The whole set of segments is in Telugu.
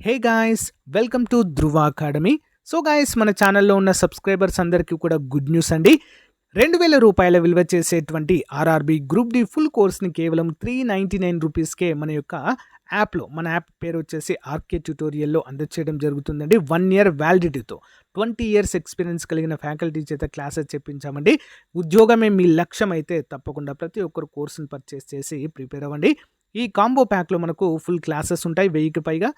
Hey guys, welcome to Dhruva academy. So guys, మన ఛానల్లో ఉన్న సబ్స్క్రైబర్స్ అందరికీ కూడా గుడ్ న్యూస్ అండి. 2000 రూపాయల విలువ చేసేటువంటి ఆర్ఆర్బి గ్రూప్ డి ఫుల్ కోర్స్ని కేవలం 399 రూపీస్కే మన యొక్క యాప్లో, మన యాప్ పేరు వచ్చేసి ఆర్కే ట్యూటోరియల్లో అందచేయడం జరుగుతుందండి. 1 ఇయర్ వ్యాలిడిటీతో 20 ఇయర్స్ ఎక్స్పీరియన్స్ కలిగిన ఫ్యాకల్టీ చేత క్లాసెస్ చెప్పించామండి. ఉద్యోగమే మీ లక్ష్యం అయితే తప్పకుండా ప్రతి ఒక్కరు కోర్సును పర్చేస్ చేసి ప్రిపేర్ అవ్వండి. ఈ కాంబో ప్యాక్లో మనకు ఫుల్ క్లాసెస్ ఉంటాయి, 1000కి పైగా.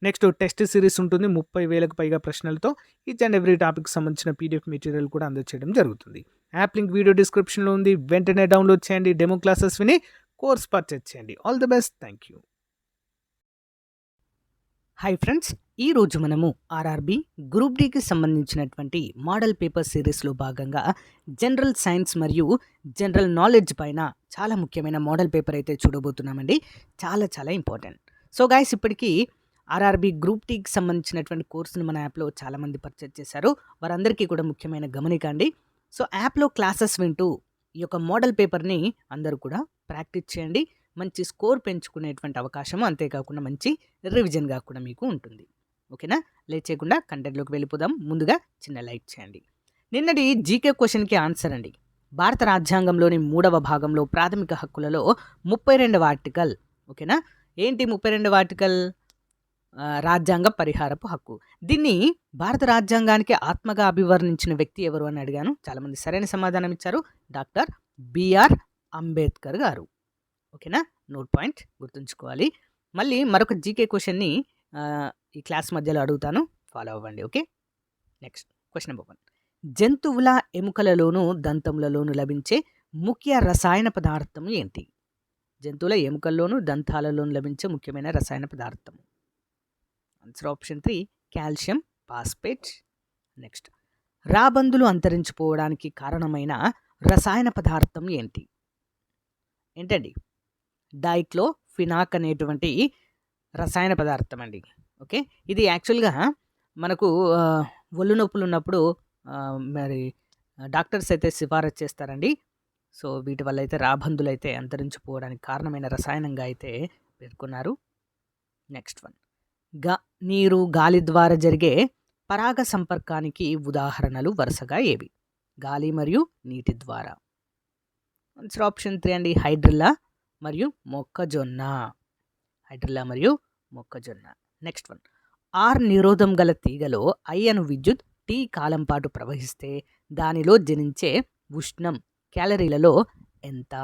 నెక్స్ట్ టెస్ట్ సిరీస్ ఉంటుంది, 30,000కు పైగా ప్రశ్నలతో. ఈచ్ అండ్ ఎవ్రీ టాపిక్ సంబంధించిన పీడిఎఫ్ మెటీరియల్ కూడా అందచేయడం జరుగుతుంది. యాప్ లింక్ వీడియో డిస్క్రిప్షన్లో ఉంది. వెంటనే డౌన్లోడ్ చేయండి, డెమో క్లాసెస్ విని కోర్స్ పర్చేజ్ చేయండి. All the best, thank you. Hi friends, ఈరోజు మనము ఆర్ఆర్బి గ్రూప్ డికి సంబంధించినటువంటి మోడల్ పేపర్ సిరీస్లో భాగంగా జనరల్ సైన్స్ మరియు జనరల్ నాలెడ్జ్ పైన చాలా ముఖ్యమైన మోడల్ పేపర్ అయితే చూడబోతున్నామండి. చాలా ఇంపార్టెంట్. సో గాయస్, ఇప్పటికీ ఆర్ఆర్బి గ్రూప్ డికి సంబంధించినటువంటి కోర్సును మన యాప్లో చాలామంది పర్చేజ్ చేశారు. వారందరికీ కూడా ముఖ్యమైన గమనిక అండి. సో యాప్లో క్లాసెస్ వింటూ ఈ యొక్క మోడల్ పేపర్ని అందరూ కూడా ప్రాక్టీస్ చేయండి. మంచి స్కోర్ పెంచుకునేటువంటి అవకాశము, అంతేకాకుండా మంచి రివిజన్గా కూడా మీకు ఉంటుంది. ఓకేనా? లేట్ చేయకుండా కంటెంట్లోకి వెళ్ళిపోదాం. ముందుగా చిన్న లైక్ చేయండి. నిన్నటి జీకే క్వశ్చన్కి ఆన్సర్ అండి. భారత రాజ్యాంగంలోని 3వ భాగంలో ప్రాథమిక హక్కులలో 32వ ఆర్టికల్. ఓకేనా? ఏంటి 32వ ఆర్టికల్? రాజ్యాంగ పరిహారపు హక్కు. దీన్ని భారత రాజ్యాంగానికి ఆత్మగా అభివర్ణించిన వ్యక్తి ఎవరు అని అడిగాను. చాలామంది సరైన సమాధానం ఇచ్చారు. డాక్టర్ బిఆర్ అంబేద్కర్ గారు. ఓకేనా? నోట్ పాయింట్ గుర్తుంచుకోవాలి. మళ్ళీ మరొక జీకే క్వశ్చన్ని ఈ క్లాస్ మధ్యలో అడుగుతాను, ఫాలో అవ్వండి. Okay, next question number 1. జంతువుల ఎముకలలోను దంతములలోను లభించే ముఖ్య రసాయన పదార్థం ఏంటి? జంతువుల ఎముకల్లోను దంతాలలోను లభించే ముఖ్యమైన రసాయన పదార్థం. Answer option 3 calcium phosphate. Next, రాబందులు అంతరించిపోవడానికి కారణమైన రసాయన పదార్థం ఏంటి? ఏంటండి? డైక్లోఫినాక్ అనేటువంటి రసాయన పదార్థం అండి. ఓకే, ఇది యాక్చువల్గా మనకు ఒళ్ళు నొప్పులు ఉన్నప్పుడు మరి డాక్టర్స్ అయితే సిఫారసు చేస్తారండి. సో వీటి వల్ల అయితే రాబందులు అయితే అంతరించిపోవడానికి కారణమైన రసాయనంగా అయితే పేర్కొన్నారు. నెక్స్ట్ వన్, నీరు గాలి ద్వారా జరిగే పరాగ సంపర్కానికి ఉదాహరణలు వరుసగా ఏవి? గాలి మరియు నీటి ద్వారా. ఆన్సర్ ఆప్షన్ 3 అండి, హైడ్రిల్లా మరియు మొక్కజొన్న. హైడ్రిల్లా మరియు మొక్కజొన్న. నెక్స్ట్ వన్, ఆర్ నిరోధం గల తీగలో ఐ అను విద్యుత్ టీ కాలం పాటు ప్రవహిస్తే దానిలో జనించే ఉష్ణం క్యాలరీలలో ఎంత?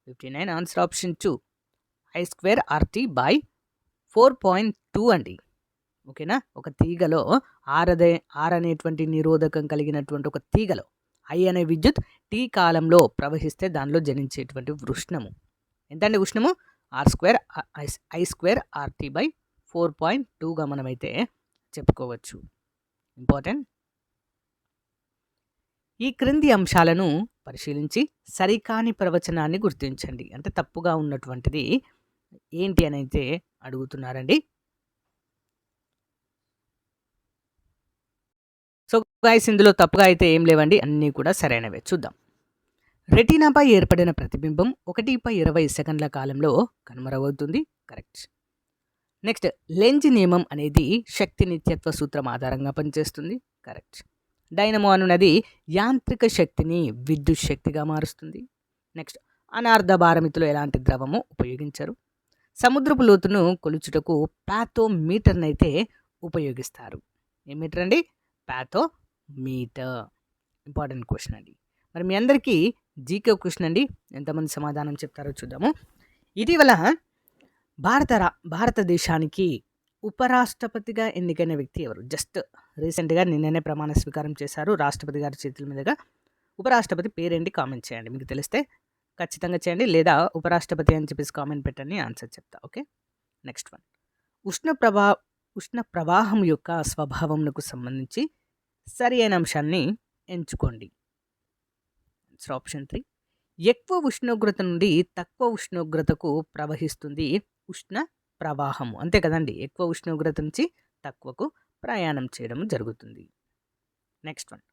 59. Answer option 2 I² RT by 4.2 అండి. ఓకేనా? ఒక తీగలో ఆర్ అనేటువంటి నిరోధకం కలిగినటువంటి ఒక తీగలో ఐ అనే విద్యుత్ టీ కాలంలో ప్రవహిస్తే దానిలో జనించేటువంటి ఉష్ణము ఎంతండి? ఉష్ణము I² RT by 4.2గా మనమైతే చెప్పుకోవచ్చు. ఇంపార్టెంట్. ఈ క్రింది అంశాలను పరిశీలించి సరికాని ప్రవచనాన్ని గుర్తించండి. అంటే తప్పుగా ఉన్నటువంటిది ఏంటి అని అయితే అడుగుతున్నారండి. సో గైస్, ఇందులో తప్పుగా అయితే ఏం లేవండి, అన్నీ కూడా సరైనవే. చూద్దాం. రెటీనాపై ఏర్పడిన ప్రతిబింబం 1/20 సెకండ్ల కాలంలో కనుమరుగవుతుంది. కరెక్ట్. నెక్స్ట్, లెంజ్ నియమం అనేది శక్తి నిత్యత్వ సూత్రం ఆధారంగా పనిచేస్తుంది. కరెక్ట్. డైనమో అనున్నది యాంత్రిక శక్తిని విద్యుత్ శక్తిగా మారుస్తుంది. నెక్స్ట్, అనార్ధ భారమితిలో ఎలాంటి ద్రవము ఉపయోగించరు. సముద్రపు లోతును కొలుచుటకు పాథోమీటర్ని అయితే ఉపయోగిస్తారు. ఏ మీటర్ అండి? పాథోమీటర్. ఇంపార్టెంట్ క్వశ్చన్ అండి. మరి మీ అందరికీ జీకే క్వశ్చన్ అండి, ఎంతమంది సమాధానం చెప్తారో చూద్దాము. ఇటీవల భారతదేశానికి ఉపరాష్ట్రపతిగా ఎన్నికైన వ్యక్తి ఎవరు? జస్ట్ రీసెంట్గా నిన్ననే ప్రమాణ స్వీకారం చేశారు రాష్ట్రపతి గారి చేతుల మీదుగా. ఉపరాష్ట్రపతి పేరేంటి? కామెంట్ చేయండి. మీకు తెలిస్తే ఖచ్చితంగా చేయండి, లేదా ఉపరాష్ట్రపతి అని చెప్పేసి కామెంట్ పెట్టండి, ఆన్సర్ చెప్తా. ఓకే, నెక్స్ట్ వన్, ఉష్ణ ప్రవాహం యొక్క స్వభావంకు సంబంధించి సరి అయిన అంశాన్ని ఎంచుకోండి. ఆన్సర్ ఆప్షన్ 3 ఎక్కువ ఉష్ణోగ్రత నుండి తక్కువ ఉష్ణోగ్రతకు ప్రవహిస్తుంది ఉష్ణ ప్రవాహము. అంతే కదండి, ఎక్కువ ఉష్ణోగ్రత నుంచి తక్కువకు ప్రయాణం చేయడం జరుగుతుంది. నెక్స్ట్ వన్,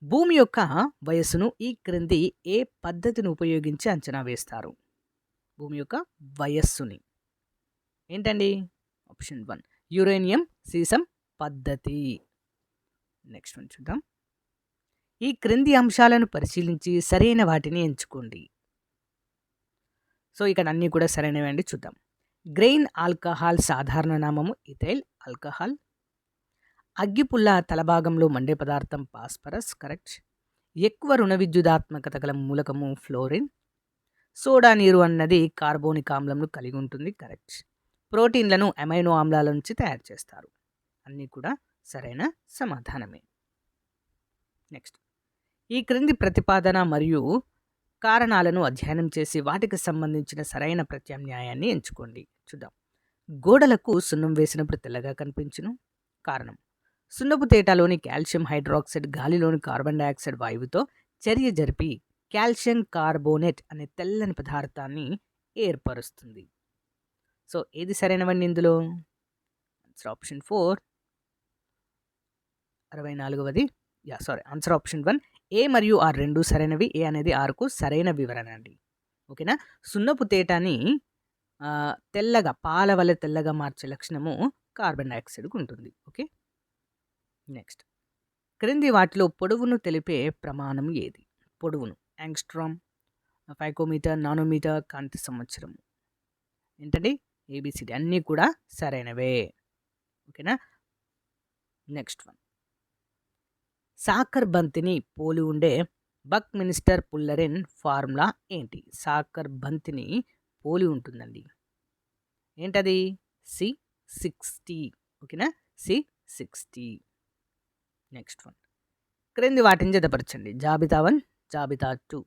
భూమి యొక్క వయస్సును ఈ క్రింది ఏ పద్ధతిని ఉపయోగించి అంచనా వేస్తారు? భూమి యొక్క వయస్సుని ఏంటండి? ఆప్షన్ 1 యురేనియం సీసం పద్ధతి. నెక్స్ట్ వన్ చూద్దాం. ఈ క్రింది అంశాలను పరిశీలించి సరైన వాటిని ఎంచుకోండి. సో ఇక్కడ అన్నీ కూడా సరైనవి అండి. చూద్దాం. గ్రెయిన్ ఆల్కహాల్ సాధారణ నామము ఇథైల్ ఆల్కహాల్. అగ్గిపుల్ల తలభాగంలో మండే పదార్థం ఫాస్ఫరస్, కరెక్ట్. ఎక్కువ రుణ విద్యుదాత్మకత గల మూలకము ఫ్లోరిన్. సోడా నీరు అన్నది కార్బోనిక్ ఆమ్లంను కలిగి ఉంటుంది, కరెక్ట్. ప్రోటీన్లను అమైనో ఆమ్లాల నుంచి తయారు చేస్తారు. అన్నీ కూడా సరైన సమాధానమే. నెక్స్ట్, ఈ క్రింది ప్రతిపాదన మరియు కారణాలను అధ్యయనం చేసి వాటికి సంబంధించిన సరైన ప్రత్యామ్నాయాన్ని ఎంచుకోండి. చూద్దాం. గోడలకు సున్నం వేసినప్పుడు తెల్లగా కనిపించును. కారణం, సున్నపు తేటలోని కాల్షియం హైడ్రాక్సైడ్ గాలిలోని కార్బన్ డయాక్సైడ్ వాయువుతో చర్య జరిపి కాల్షియం కార్బోనేట్ అనే తెల్లని పదార్థాన్ని ఏర్పరుస్తుంది. సో ఏది సరైనవండి ఇందులో? ఆప్షన్ 4 64వది. ఆన్సర్ ఆప్షన్ 1 ఏ మరియు ఆర్ రెండు సరైనవి. ఏ అనేది ఆర్కు సరైన వివరణ అండి. ఓకేనా. సున్నపు తేటాని తెల్లగా పాల వలె తెల్లగా మార్చే లక్షణము కార్బన్ డయాక్సైడ్కు ఉంటుంది. ఓకే. నెక్స్ట్, క్రింది వాటిలో పొడవును తెలిపే ప్రమాణం ఏది? పొడవును యాంగ్స్ట్రామ్, ఫైకోమీటర్, నానోమీటర్, కాంతి సంవత్సరం. ఏంటండి? ఏబిసిడి అన్నీ కూడా సరైనవే. ఓకేనా. నెక్స్ట్ వన్, సాకర్ బంతిని పోలి ఉండే బక్ మినిస్టర్ పుల్లరిన్ ఫార్ములా ఏంటి? సాకర్ బంతిని పోలి ఉంటుందండి. ఏంటది? C60. ఓకేనా, C60. నెక్స్ట్ వన్, క్రింది వాటిని జతపరచండి. జాబితా 1, జాబితా 2.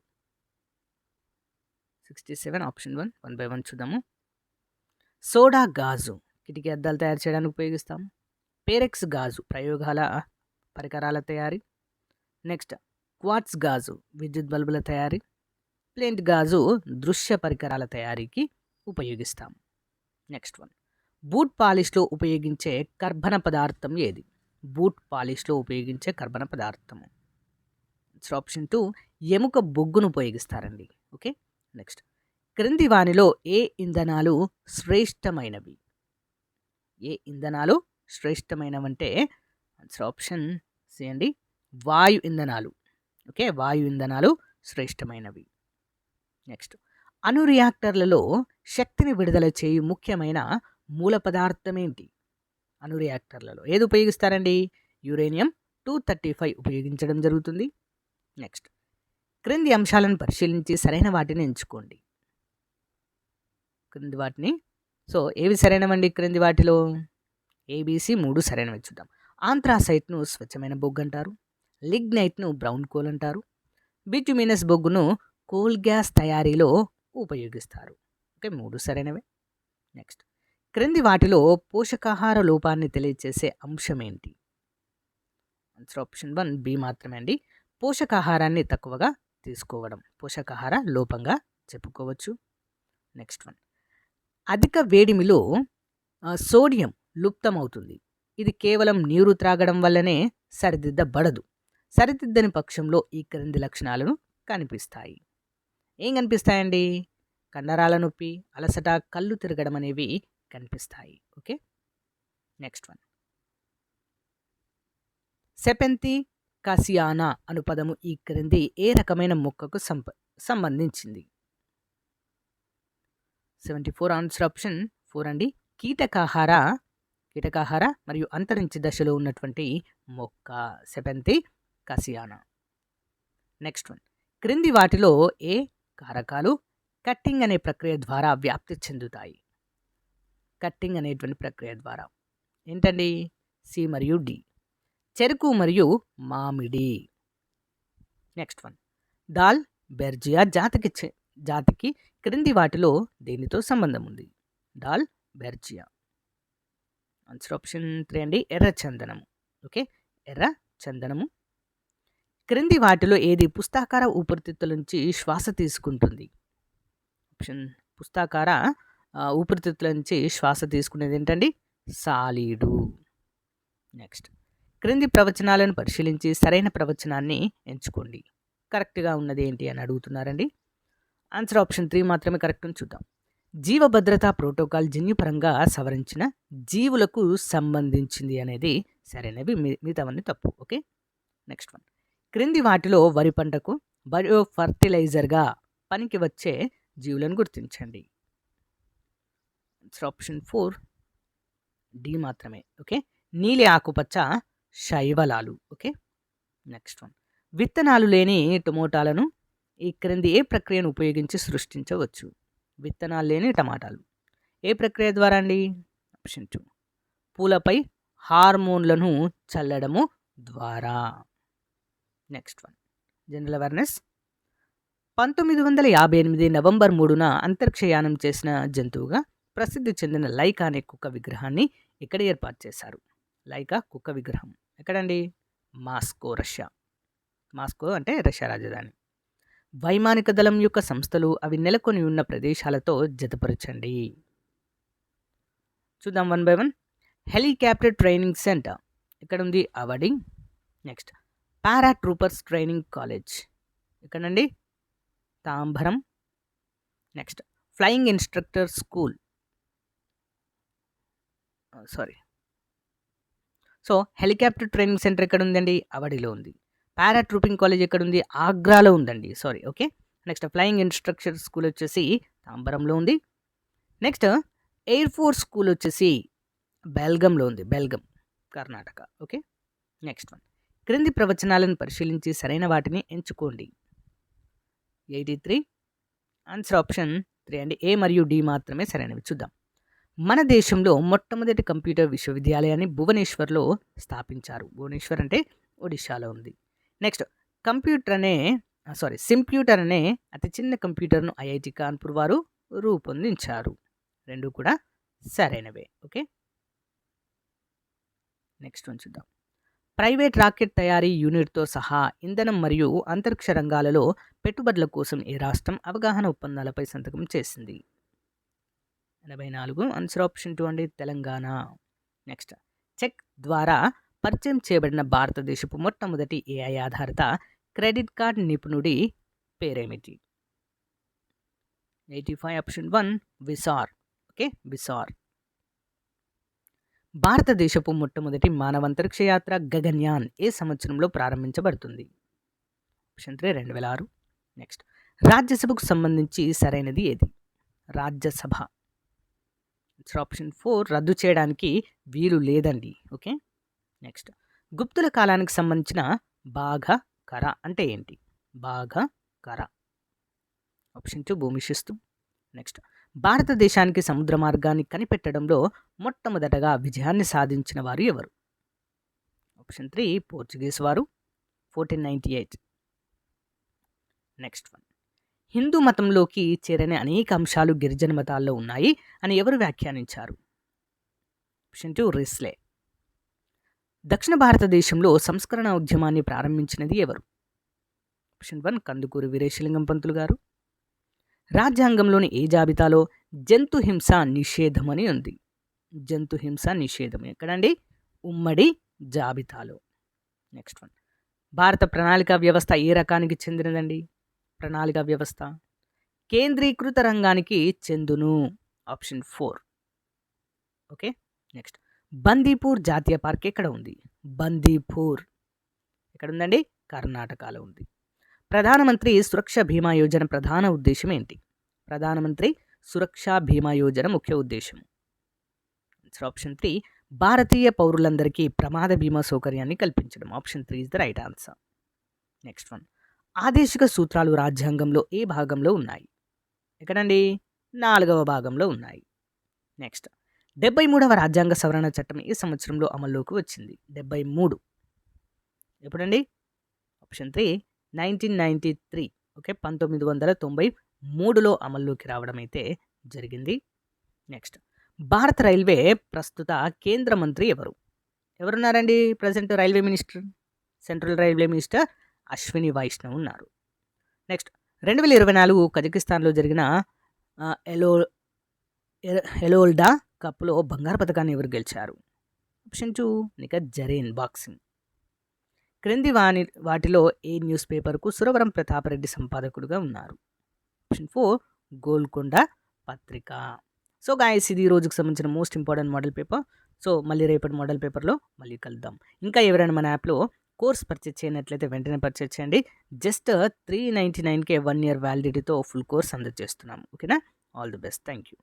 67 ఆప్షన్ 1. 1 by 1 చూద్దాము. సోడా గాజు కిటికీ అద్దాలు తయారు చేయడానికి ఉపయోగిస్తాము. పేరెక్స్ గాజు ప్రయోగాల పరికరాల తయారీ. నెక్స్ట్, క్వార్ట్జ్ గాజు విద్యుత్ బల్బుల తయారీ. ప్లేంట్ గాజు దృశ్య పరికరాల తయారీకి ఉపయోగిస్తాము. నెక్స్ట్ వన్, బూట్ పాలిష్లో ఉపయోగించే కర్బన పదార్థం ఏది? బూట్ పాలిష్లో ఉపయోగించే కర్బన పదార్థము ఆప్షన్ 2 ఎముక బొగ్గును ఉపయోగిస్తారండి. ఓకే. నెక్స్ట్, క్రింది వానిలో ఏ ఇంధనాలు శ్రేష్టమైనవి? ఏ ఇంధనాలు శ్రేష్టమైనవంటే ఆప్షన్ సి అండి, వాయు ఇంధనాలు. ఓకే, వాయు ఇంధనాలు శ్రేష్టమైనవి. నెక్స్ట్, అణు రియాక్టర్లలో శక్తిని విడుదల చేయు ముఖ్యమైన మూల పదార్థం ఏంటి? అణు రియాక్టర్లలో ఏది ఉపయోగిస్తారండి? యురేనియం 235 ఉపయోగించడం జరుగుతుంది. నెక్స్ట్, క్రింది అంశాలను పరిశీలించి సరైన వాటిని ఎంచుకోండి. క్రింది వాటిని, సో ఏవి సరైనవండి? క్రింది వాటిలో ఏబిసి 3 సరైనవి. చూద్దాం. ఆంథ్రాసైట్ను స్వచ్ఛమైన బొగ్గు అంటారు. లిగ్నైట్ను బ్రౌన్ కోల్ అంటారు. బిట్యుమినస్ బొగ్గును కోల్ గ్యాస్ తయారీలో ఉపయోగిస్తారు. ఓకే, 3 సరైనవే. నెక్స్ట్, క్రింది వాటిలో పోషకాహార లోపాన్ని తెలియచేసే అంశం ఏంటి? ఆప్షన్ 1 బి మాత్రమే అండి. పోషకాహారాన్ని తక్కువగా తీసుకోవడం పోషకాహార లోపంగా చెప్పుకోవచ్చు. నెక్స్ట్ వన్, అధిక వేడిమిలో సోడియం లుప్తమవుతుంది. ఇది కేవలం నీరు త్రాగడం వల్లనే సరిదిద్దబడదు. సరిదిద్దని పక్షంలో ఈ క్రింది లక్షణాలను కనిపిస్తాయి. ఏం కనిపిస్తాయండి? కండరాల నొప్పి, అలసట, కళ్ళు తిరగడం అనేవి కనిపిస్తాయి. ఓకే. నెక్స్ట్ వన్, సెపెంతి కాసియానా అను పదము ఈ క్రింది ఏ రకమైన మొక్కకు సంబంధించింది? 74 ఆన్సర్ ఆప్షన్ 4 అండి. కీటకాహార మరియు అంతరించి దశలో ఉన్నటువంటి మొక్క సెపెంతి కాసియానా. నెక్స్ట్ వన్, క్రింది వాటిలో ఏ కారకాలు కట్టింగ్ అనే ప్రక్రియ ద్వారా వ్యాప్తి చెందుతాయి? కట్టింగ్ అనేటువంటి ప్రక్రియ ద్వారా ఏంటండి? సి మరియు డి. చెరుకు మరియు మామిడి. నెక్స్ట్ వన్, దాల్ బెర్జియా జాతికి క్రింది వాటిలో దేనితో సంబంధం ఉంది? దాల్ బెర్జియా. ఆన్సర్ ఆప్షన్ 3 అండి, ఎర్ర చందనము. ఓకే, ఎర్ర చందనము. క్రింది వాటిలో ఏది పుస్తాకార ఊపిరితిత్తుల నుంచి శ్వాస తీసుకుంటుంది? ఆప్షన్ పుస్తాకార ఊపిరితిత్తుల నుంచి శ్వాస తీసుకునేది ఏంటండి? సాలీడు. నెక్స్ట్, క్రింది ప్రవచనాలను పరిశీలించి సరైన ప్రవచనాన్ని ఎంచుకోండి. కరెక్ట్గా ఉన్నది ఏంటి అని అడుగుతున్నారండి. ఆన్సర్ ఆప్షన్ 3 మాత్రమే కరెక్ట్ అని చూద్దాం. జీవ భద్రతా ప్రోటోకాల్ జన్యుపరంగా సవరించిన జీవులకు సంబంధించింది అనేది సరైనవి, మిగతావన్నీ తప్పు. Okay, next one. క్రింది వాటిలో వరి పంటకు బయో ఫర్టిలైజర్గా పనికి వచ్చే జీవులను గుర్తించండి. ఆప్షన్ 4 డి మాత్రమే. ఓకే, నీలి ఆకుపచ్చ శైవలాలు. Okay, next one. విత్తనాలు లేని టమోటాలను ఈ క్రింది ఏ ప్రక్రియను ఉపయోగించి సృష్టించవచ్చు? విత్తనాలు లేని టమాటాలు ఏ ప్రక్రియ ద్వారా అండి? ఆప్షన్ 2 పూలపై హార్మోన్లను చల్లడము ద్వారా. Next one. General awareness. 1958 November 3న అంతరిక్షయానం చేసిన జంతువుగా ప్రసిద్ధి చెందిన లైకా అనే కుక్క విగ్రహాన్ని ఇక్కడ ఏర్పాటు చేశారు. లైకా కుక్క విగ్రహం ఎక్కడండి? Moscow, Russia. మాస్కో అంటే రష్యా రాజధాని. వైమానిక దళం యొక్క సంస్థలు అవి నెలకొని ఉన్న ప్రదేశాలతో జతపరచండి. చూద్దాం one by one. Helicopter training centre ఇక్కడ ఉంది, అవడి. నెక్స్ట్ పారా ట్రూపర్స్ ట్రైనింగ్ కాలేజ్ ఎక్కడండి? Tambaram. Next flying instructor school, so helicopter training centre ఎక్కడ ఉందండి? అవడిలో ఉంది. పారా ట్రూపింగ్ కాలేజ్ ఎక్కడ ఉంది? ఆగ్రాలో ఉందండి. Okay. Next flying instructor school వచ్చేసి తాంబరంలో ఉంది. నెక్స్ట్ ఎయిర్ ఫోర్స్ స్కూల్ వచ్చేసి బెల్గంలో ఉంది, Belgaum, Karnataka. Okay, next one. క్రింది ప్రవచనాలను పరిశీలించి సరైన వాటిని ఎంచుకోండి. 83 ఆన్సర్ ఆప్షన్ 3 అండి. ఏ మరియు డి మాత్రమే సరైనవి. చూద్దాం. మన దేశంలో మొట్టమొదటి కంప్యూటర్ విశ్వవిద్యాలయాన్ని భువనేశ్వర్లో స్థాపించారు. భువనేశ్వర్ అంటే ఒడిశాలో ఉంది. నెక్స్ట్ సింప్యూటర్ అనే అతి చిన్న కంప్యూటర్ను ఐఐటి కాన్పూర్ వారు రూపొందించారు. రెండు కూడా సరైనవే. ఓకే, నెక్స్ట్ వన్ చూద్దాం. ప్రైవేట్ రాకెట్ తయారీ యూనిట్తో సహా ఇంధనం మరియు అంతరిక్ష రంగాలలో పెట్టుబడుల కోసం ఏ రాష్ట్రం అవగాహన ఒప్పందాలపై సంతకం చేసింది? 84 ఆన్సర్ ఆప్షన్ 2 అండి, తెలంగాణ. నెక్స్ట్ చెక్ ద్వారా పరిచయం చేయబడిన భారతదేశపు మొట్టమొదటి ఏఐ ఆధారిత క్రెడిట్ కార్డ్ నిపుణుడి పేరేమిటి? 85 ఆప్షన్ 1 విసార్. ఓకే, విసార్. భారతదేశపు మొట్టమొదటి మానవంతరిక్ష యాత్ర గగన్యాన్ ఏ సంవత్సరంలో ప్రారంభించబడుతుంది? ఆప్షన్ 3 2006. నెక్స్ట్ రాజ్యసభకు సంబంధించి సరైనది ఏది? రాజ్యసభ. ఆప్షన్ 4 రద్దు చేయడానికి వీలు లేదండి. ఓకే, నెక్స్ట్ గుప్తుల కాలానికి సంబంధించిన బాఘకర అంటే ఏంటి? బాఘకర. ఆప్షన్ 2 భూమి శిస్తు. నెక్స్ట్ భారతదేశానికి సముద్ర మార్గాన్ని కనిపెట్టడంలో మొట్టమొదటగా విజయాన్ని సాధించిన వారు ఎవరు? ఆప్షన్ 3 పోర్చుగీస్ వారు, 1498. Next one. హిందూ మతంలోకి చేరని అనేక అంశాలు గిరిజన మతాల్లో ఉన్నాయి అని ఎవరు వ్యాఖ్యానించారు? Option 2 Risley. దక్షిణ భారతదేశంలో సంస్కరణ ఉద్యమాన్ని ప్రారంభించినది ఎవరు? ఆప్షన్ 1 కందుకూరి వీరేశలింగం పంతులు గారు. రాజ్యాంగంలోని ఏ జాబితాలో జంతు హింస నిషేధం అని ఉంది? జంతు హింస నిషేధం ఎక్కడండి? ఉమ్మడి జాబితాలో. Next one. భారత ప్రణాళిక వ్యవస్థ ఏ రకానికి చెందినదండి? ప్రణాళిక వ్యవస్థ కేంద్రీకృత రంగానికి చెందును. ఆప్షన్ 4. ఓకే, నెక్స్ట్ బందీపూర్ జాతీయ పార్క్ ఎక్కడ ఉంది? బందీపూర్ ఎక్కడ ఉందండి? కర్ణాటకలో ఉంది. ప్రధానమంత్రి సురక్ష బీమా యోజన ప్రధాన ఉద్దేశం ఏంటి? ప్రధానమంత్రి సురక్ష బీమా యోజన ముఖ్య ఉద్దేశం. ఆప్షన్ 3 భారతీయ పౌరులందరికీ ప్రమాద బీమా సౌకర్యాన్ని కల్పించడం. Option 3 is the right answer. Next one. ఆదేశిక సూత్రాలు రాజ్యాంగంలో ఏ భాగంలో ఉన్నాయి? ఎక్కడండి? 4వ భాగంలో ఉన్నాయి. నెక్స్ట్ 73వ రాజ్యాంగ సవరణ చట్టం ఏ సంవత్సరంలో అమల్లోకి వచ్చింది? 73 ఎప్పుడండి? ఆప్షన్ 3 1993. ఓకే, 1993లో అమల్లోకి రావడం అయితే జరిగింది. నెక్స్ట్ భారత రైల్వే ప్రస్తుత కేంద్ర మంత్రి ఎవరు? ఎవరున్నారండి present railway minister? Central railway minister Ashwini Vaishnaw ఉన్నారు. నెక్స్ట్ 2024 కజకిస్తాన్లో జరిగిన ఎలోల్డా కప్లో బంగారు పథకాన్ని ఎవరు గెలిచారు? Option 2 Nikhat Zareen boxing. క్రింది వాటిలో ఏ న్యూస్ పేపర్కు సురవరం ప్రతాపరెడ్డి సంపాదకుడుగా ఉన్నారు? ఆప్షన్ 4 గోల్కొండ పత్రిక. సో గాయ్స్, ఇది ఈ రోజుకి సంబంధించిన most important model paper. So మళ్ళీ రేపటి మోడల్ పేపర్లో మళ్ళీ కలుద్దాం. ఇంకా ఎవరైనా మన యాప్లో కోర్స్ పర్చేజ్ చేయనట్లయితే వెంటనే పర్చేజ్ చేయండి. జస్ట్ 399కే 1 year వ్యాలిడిటీతో ఫుల్ కోర్స్ అందజేస్తున్నాము. ఓకేనా? All the best. Thank you.